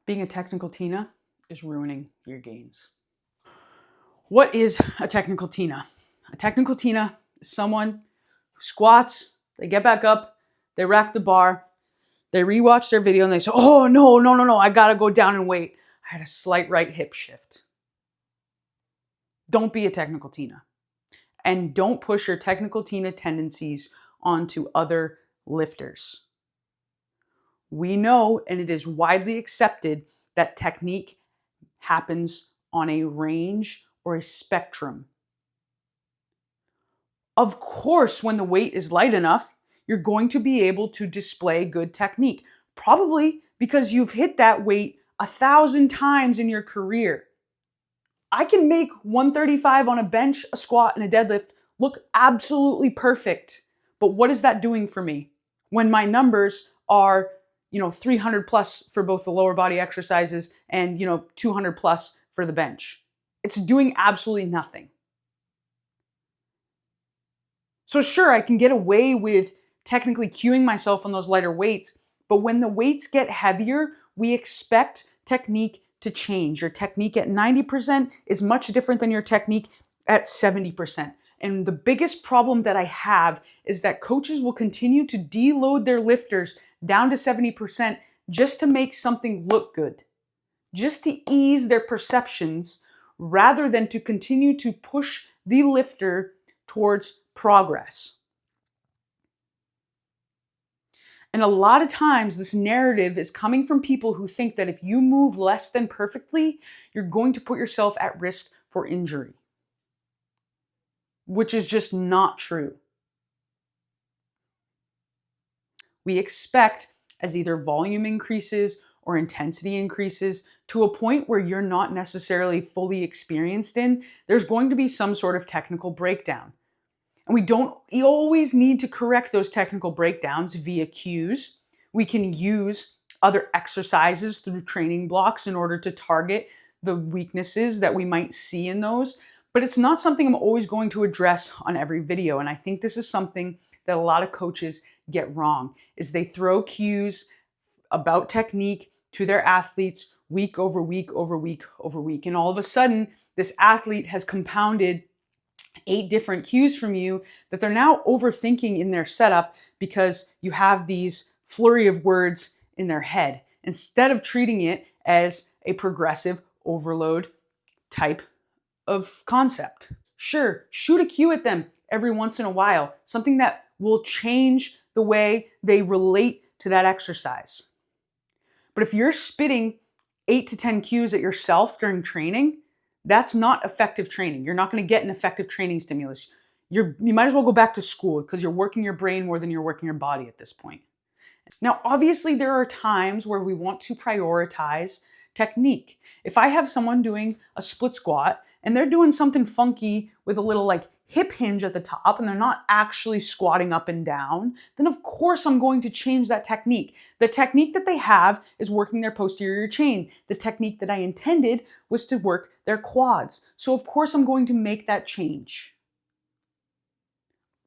Being a technical Tina is ruining your gains. What is a technical Tina? A technical Tina is someone who squats, they get back up, they rack the bar, they rewatch their video and they say, oh, no, I gotta go down and wait. I had a slight right hip shift. Don't be a technical Tina. And don't push your technical Tina tendencies onto other lifters. We know, and it is widely accepted, that technique happens on a range or a spectrum. Of course, when the weight is light enough, you're going to be able to display good technique, probably because you've hit that weight 1,000 times in your career. I can make 135 on a bench, a squat, and a deadlift look absolutely perfect. But what is that doing for me when my numbers are 300 plus for both the lower body exercises and 200 plus for the bench? It's doing absolutely nothing. So sure, I can get away with technically cueing myself on those lighter weights, but when the weights get heavier, we expect technique to change. Your technique at 90% is much different than your technique at 70%. And the biggest problem that I have is that coaches will continue to deload their lifters down to 70% just to make something look good, just to ease their perceptions rather than to continue to push the lifter towards progress. And a lot of times this narrative is coming from people who think that if you move less than perfectly, you're going to put yourself at risk for injury, which is just not true. We expect, as either volume increases or intensity increases to a point where you're not necessarily fully experienced in, there's going to be some sort of technical breakdown. And we don't always need to correct those technical breakdowns via cues. We can use other exercises through training blocks in order to target the weaknesses that we might see in those. But it's not something I'm always going to address on every video. And I think this is something that a lot of coaches get wrong, is they throw cues about technique to their athletes week over week over week over week. And all of a sudden, this athlete has compounded 8 different cues from you that they're now overthinking in their setup because you have these flurry of words in their head instead of treating it as a progressive overload type of concept. Sure, shoot a cue at them every once in a while, something that will change the way they relate to that exercise. But if you're spitting 8 to 10 cues at yourself during training, that's not effective training. You're not going to get an effective training stimulus. You might as well go back to school because you're working your brain more than you're working your body at this point. Now, obviously, there are times where we want to prioritize technique. If I have someone doing a split squat and they're doing something funky with a little hip hinge at the top and they're not actually squatting up and down, then of course I'm going to change that technique. The technique that they have is working their posterior chain. The technique that I intended was to work their quads. So of course I'm going to make that change.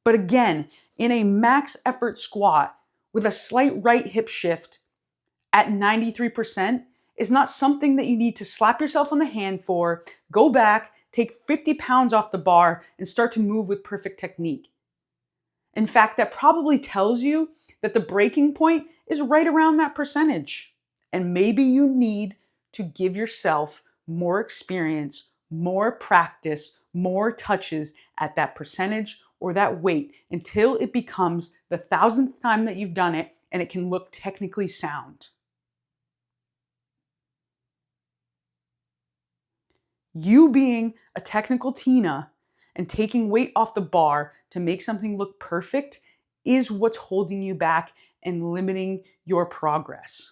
But again, in a max effort squat with a slight right hip shift at 93% is not something that you need to slap yourself on the hand for, go back, take 50 pounds off the bar, and start to move with perfect technique. In fact, that probably tells you that the breaking point is right around that percentage. And maybe you need to give yourself more experience, more practice, more touches at that percentage or that weight until it becomes the 1,000th time that you've done it and it can look technically sound. You being a technical Tina and taking weight off the bar to make something look perfect is what's holding you back and limiting your progress.